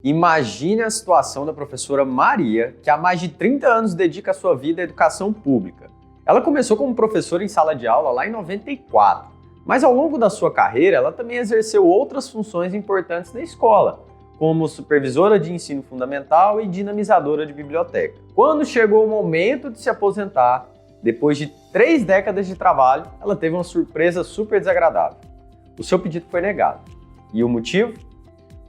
Imagine a situação da professora Maria, que há mais de 30 anos dedica a sua vida à educação pública. Ela começou como professora em sala de aula lá em 94, mas ao longo da sua carreira ela também exerceu outras funções importantes na escola, como supervisora de ensino fundamental e dinamizadora de biblioteca. Quando chegou o momento de se aposentar, depois de 3 décadas de trabalho, ela teve uma surpresa super desagradável. O seu pedido foi negado. E o motivo?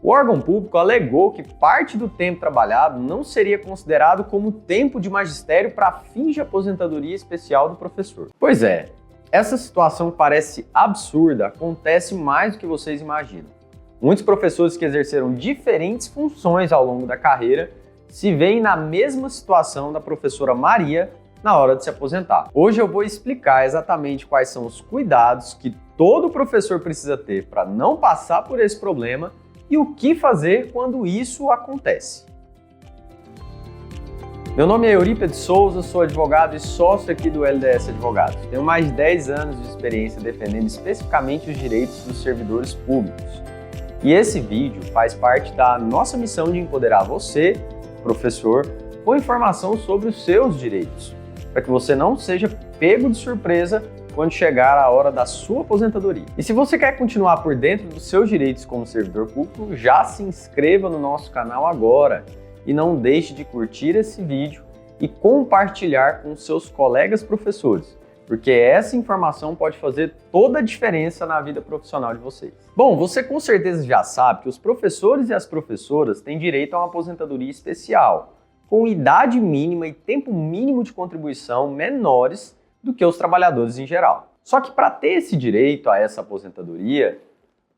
O órgão público alegou que parte do tempo trabalhado não seria considerado como tempo de magistério para fins de aposentadoria especial do professor. Pois é, essa situação parece absurda, acontece mais do que vocês imaginam. Muitos professores que exerceram diferentes funções ao longo da carreira se veem na mesma situação da professora Maria na hora de se aposentar. Hoje eu vou explicar exatamente quais são os cuidados que todo professor precisa ter para não passar por esse problema e o que fazer quando isso acontece. Meu nome é Eurípides Souza, sou advogado e sócio aqui do LDS Advogados. Tenho mais de 10 anos de experiência defendendo especificamente os direitos dos servidores públicos. E esse vídeo faz parte da nossa missão de empoderar você, professor, com informação sobre os seus direitos, para que você não seja pego de surpresa quando chegar a hora da sua aposentadoria. E se você quer continuar por dentro dos seus direitos como servidor público, já se inscreva no nosso canal agora e não deixe de curtir esse vídeo e compartilhar com seus colegas professores, porque essa informação pode fazer toda a diferença na vida profissional de vocês. Bom, você com certeza já sabe que os professores e as professoras têm direito a uma aposentadoria especial, com idade mínima e tempo mínimo de contribuição menores do que os trabalhadores em geral. Só que para ter esse direito a essa aposentadoria,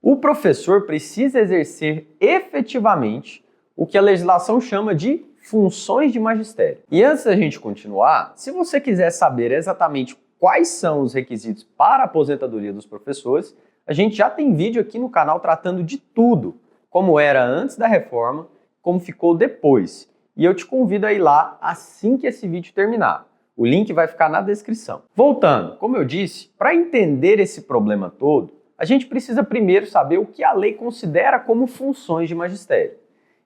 o professor precisa exercer efetivamente o que a legislação chama de funções de magistério. E antes da gente continuar, se você quiser saber exatamente quais são os requisitos para a aposentadoria dos professores, a gente já tem vídeo aqui no canal tratando de tudo, como era antes da reforma, como ficou depois. E eu te convido a ir lá assim que esse vídeo terminar. O link vai ficar na descrição. Voltando, como eu disse, para entender esse problema todo, a gente precisa primeiro saber o que a lei considera como funções de magistério.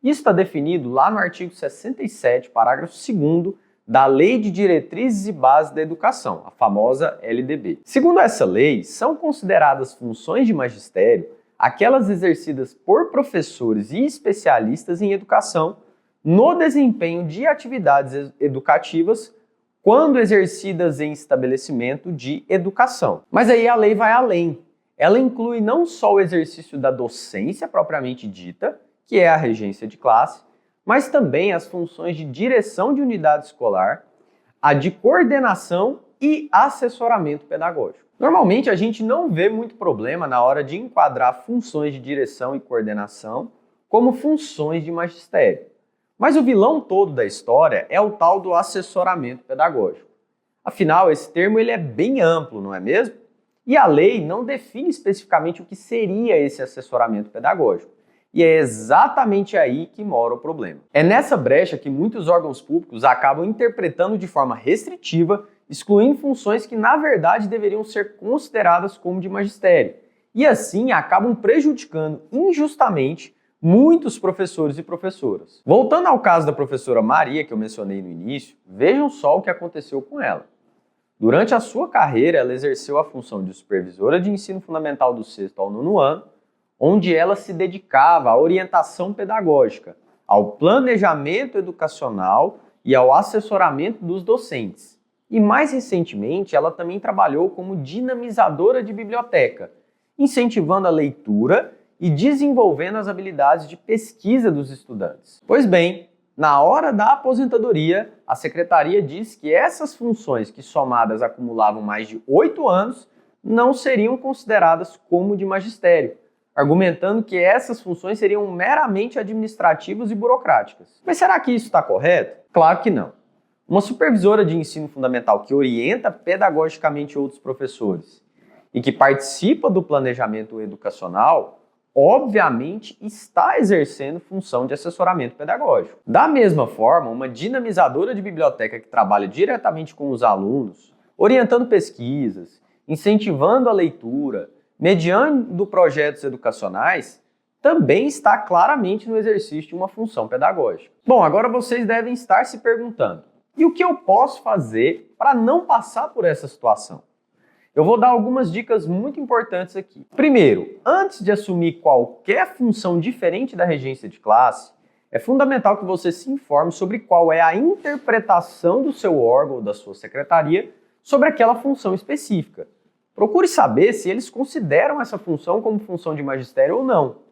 Isso está definido lá no artigo 67, parágrafo 2º, da Lei de Diretrizes e Bases da Educação, a famosa LDB. Segundo essa lei, são consideradas funções de magistério aquelas exercidas por professores e especialistas em educação no desempenho de atividades educativas quando exercidas em estabelecimento de educação. Mas aí a lei vai além. Ela inclui não só o exercício da docência propriamente dita, que é a regência de classe, mas também as funções de direção de unidade escolar, a de coordenação e assessoramento pedagógico. Normalmente a gente não vê muito problema na hora de enquadrar funções de direção e coordenação como funções de magistério. Mas o vilão todo da história é o tal do assessoramento pedagógico. Afinal, esse termo ele é bem amplo, não é mesmo? E a lei não define especificamente o que seria esse assessoramento pedagógico. E é exatamente aí que mora o problema. É nessa brecha que muitos órgãos públicos acabam interpretando de forma restritiva, excluindo funções que na verdade deveriam ser consideradas como de magistério. E assim acabam prejudicando injustamente muitos professores e professoras. Voltando ao caso da professora Maria, que eu mencionei no início, vejam só o que aconteceu com ela. Durante a sua carreira, ela exerceu a função de supervisora de ensino fundamental do 6º ao 9º ano, onde ela se dedicava à orientação pedagógica, ao planejamento educacional e ao assessoramento dos docentes. E mais recentemente, ela também trabalhou como dinamizadora de biblioteca, incentivando a leitura e desenvolvendo as habilidades de pesquisa dos estudantes. Pois bem, na hora da aposentadoria, a secretaria diz que essas funções que somadas acumulavam mais de 8 anos não seriam consideradas como de magistério, argumentando que essas funções seriam meramente administrativas e burocráticas. Mas será que isso está correto? Claro que não. Uma supervisora de ensino fundamental que orienta pedagogicamente outros professores e que participa do planejamento educacional obviamente está exercendo função de assessoramento pedagógico. Da mesma forma, uma dinamizadora de biblioteca que trabalha diretamente com os alunos, orientando pesquisas, incentivando a leitura, mediando projetos educacionais, também está claramente no exercício de uma função pedagógica. Bom, agora vocês devem estar se perguntando, e o que eu posso fazer para não passar por essa situação? Eu vou dar algumas dicas muito importantes aqui. Primeiro, antes de assumir qualquer função diferente da regência de classe, é fundamental que você se informe sobre qual é a interpretação do seu órgão ou da sua secretaria sobre aquela função específica. Procure saber se eles consideram essa função como função de magistério ou não.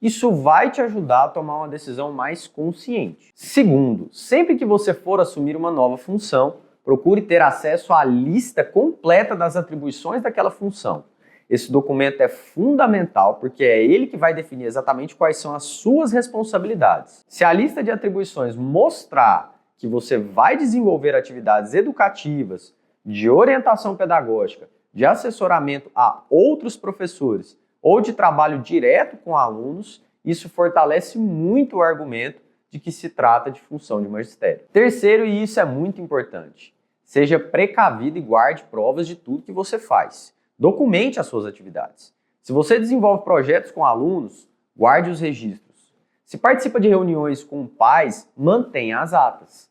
Isso vai te ajudar a tomar uma decisão mais consciente. Segundo, sempre que você for assumir uma nova função, procure ter acesso à lista completa das atribuições daquela função. Esse documento é fundamental porque é ele que vai definir exatamente quais são as suas responsabilidades. Se a lista de atribuições mostrar que você vai desenvolver atividades educativas, de orientação pedagógica, de assessoramento a outros professores ou de trabalho direto com alunos, isso fortalece muito o argumento de que se trata de função de magistério. Terceiro, e isso é muito importante, seja precavido e guarde provas de tudo que você faz. Documente as suas atividades. Se você desenvolve projetos com alunos, guarde os registros. Se participa de reuniões com pais, mantenha as atas.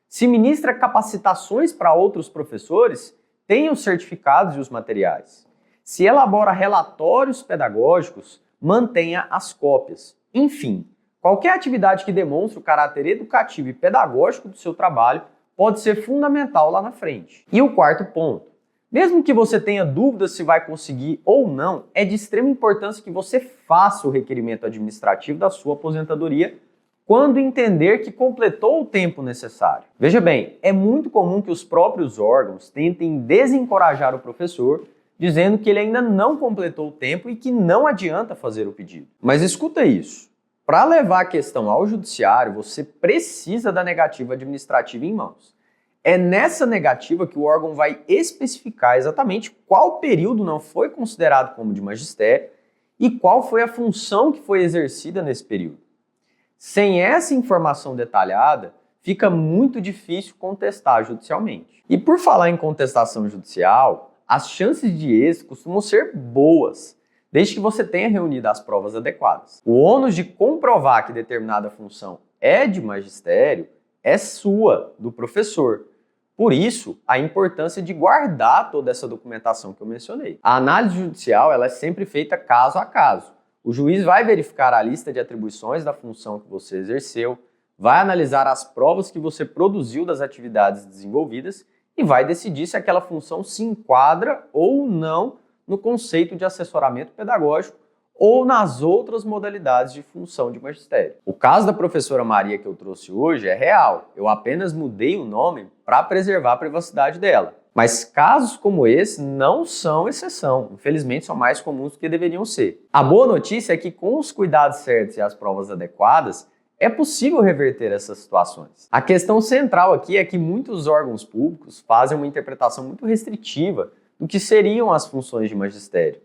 Se ministra capacitações para outros professores, tenha os certificados e os materiais. Se elabora relatórios pedagógicos, mantenha as cópias. Enfim, qualquer atividade que demonstre o caráter educativo e pedagógico do seu trabalho pode ser fundamental lá na frente. E o quarto ponto, mesmo que você tenha dúvidas se vai conseguir ou não, é de extrema importância que você faça o requerimento administrativo da sua aposentadoria quando entender que completou o tempo necessário. Veja bem, é muito comum que os próprios órgãos tentem desencorajar o professor, dizendo que ele ainda não completou o tempo e que não adianta fazer o pedido. Mas escuta isso. Para levar a questão ao judiciário, você precisa da negativa administrativa em mãos. É nessa negativa que o órgão vai especificar exatamente qual período não foi considerado como de magistério e qual foi a função que foi exercida nesse período. Sem essa informação detalhada, fica muito difícil contestar judicialmente. E por falar em contestação judicial, as chances de êxito costumam ser boas, desde que você tenha reunido as provas adequadas. O ônus de comprovar que determinada função é de magistério é sua, do professor. Por isso, a importância de guardar toda essa documentação que eu mencionei. A análise judicial ela é sempre feita caso a caso. O juiz vai verificar a lista de atribuições da função que você exerceu, vai analisar as provas que você produziu das atividades desenvolvidas e vai decidir se aquela função se enquadra ou não no conceito de assessoramento pedagógico ou nas outras modalidades de função de magistério. O caso da professora Maria que eu trouxe hoje é real, eu apenas mudei o nome para preservar a privacidade dela. Mas casos como esse não são exceção, infelizmente são mais comuns do que deveriam ser. A boa notícia é que com os cuidados certos e as provas adequadas, é possível reverter essas situações. A questão central aqui é que muitos órgãos públicos fazem uma interpretação muito restritiva do que seriam as funções de magistério,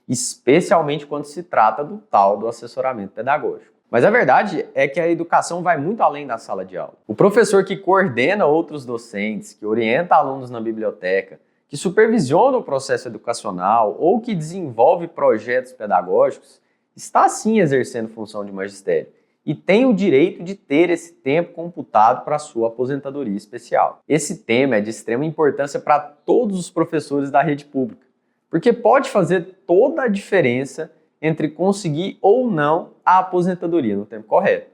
especialmente quando se trata do tal do assessoramento pedagógico. Mas a verdade é que a educação vai muito além da sala de aula. O professor que coordena outros docentes, que orienta alunos na biblioteca, que supervisiona o processo educacional ou que desenvolve projetos pedagógicos, está sim exercendo função de magistério e tem o direito de ter esse tempo computado para a sua aposentadoria especial. Esse tema é de extrema importância para todos os professores da rede pública, porque pode fazer toda a diferença entre conseguir ou não a aposentadoria no tempo correto.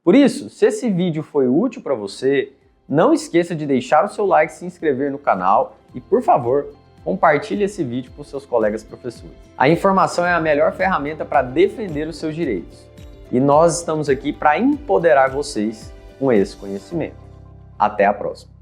Por isso, se esse vídeo foi útil para você, não esqueça de deixar o seu like, se inscrever no canal e, por favor, compartilhe esse vídeo com seus colegas professores. A informação é a melhor ferramenta para defender os seus direitos. E nós estamos aqui para empoderar vocês com esse conhecimento. Até a próxima!